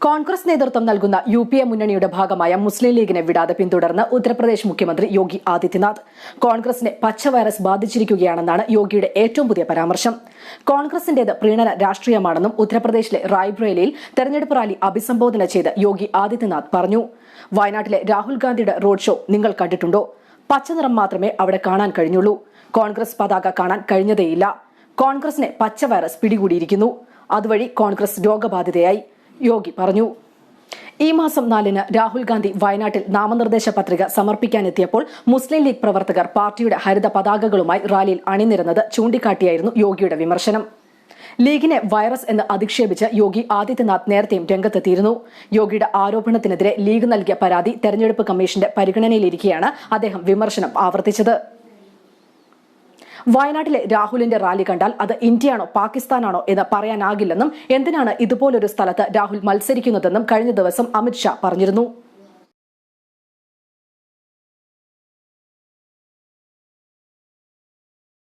കോൺഗ്രസ് നേതൃത്വം നൽകുന്ന UPA മുന്നണിയുടെ ഭാഗമായ മുസ്ലിം ലീഗിനെ വിടാതെ പിന്തുടർന്ന് ഉത്തർപ്രദേശ് മുഖ്യമന്ത്രി യോഗി ആദിത്യനാഥ്. കോൺഗ്രസിനെ പച്ച വൈറസ് ബാധിച്ചിരിക്കുകയാണെന്നാണ് യോഗിയുടെ ഏറ്റവും പുതിയ പരാമർശം. കോൺഗ്രസിന്റേത് പ്രീണന രാഷ്ട്രീയമാണെന്നും ഉത്തർപ്രദേശിലെ റായ്ബ്രേലിയിൽ തെരഞ്ഞെടുപ്പ് റാലി അഭിസംബോധന ചെയ്ത് യോഗി ആദിത്യനാഥ് പറഞ്ഞു. വയനാട്ടിലെ രാഹുൽ ഗാന്ധിയുടെ റോഡ് ഷോ നിങ്ങൾ കണ്ടിട്ടുണ്ടോ? പച്ചനിറം മാത്രമേ അവിടെ കാണാൻ കഴിഞ്ഞുള്ളൂ. കോൺഗ്രസ് പതാക കാണാൻ കഴിഞ്ഞതേയില്ല. കോൺഗ്രസിനെ പച്ച വൈറസ് പിടികൂടിയിരിക്കുന്നു. അതുവഴി കോൺഗ്രസ് രോഗബാധിതയായി, യോഗി പറഞ്ഞു. ഈ മാസം 4-ന് രാഹുൽ ഗാന്ധി വയനാട്ടിൽ നാമനിർദ്ദേശ പത്രിക സമർപ്പിക്കാനെത്തിയപ്പോൾ മുസ്ലിം ലീഗ് പ്രവർത്തകർ പാർട്ടിയുടെ ഹരിത പതാകകളുമായി റാലിയിൽ അണിനിരന്നത് ചൂണ്ടിക്കാട്ടിയായിരുന്നു യോഗിയുടെ വിമർശനം. ലീഗിനെ വൈറസ് എന്ന് അധിക്ഷേപിച്ച് യോഗി ആദിത്യനാഥ് നേരത്തെയും രംഗത്തെത്തിയിരുന്നു. യോഗിയുടെ ആരോപണത്തിനെതിരെ ലീഗ് നൽകിയ പരാതി തെരഞ്ഞെടുപ്പ് കമ്മീഷന്റെ പരിഗണനയിലിരിക്കെയാണ് അദ്ദേഹം വിമർശനം ആവർത്തിച്ചത്. വയനാട്ടിലെ രാഹുലിന്റെ റാലി കണ്ടാൽ അത് ഇന്ത്യയാണോ പാകിസ്ഥാനാണോ എന്ന് പറയാനാകില്ലെന്നും എന്തിനാണ് ഇതുപോലൊരു സ്ഥലത്ത് രാഹുൽ മത്സരിക്കുന്നതെന്നും കഴിഞ്ഞ ദിവസം അമിത്ഷാ പറഞ്ഞിരുന്നു.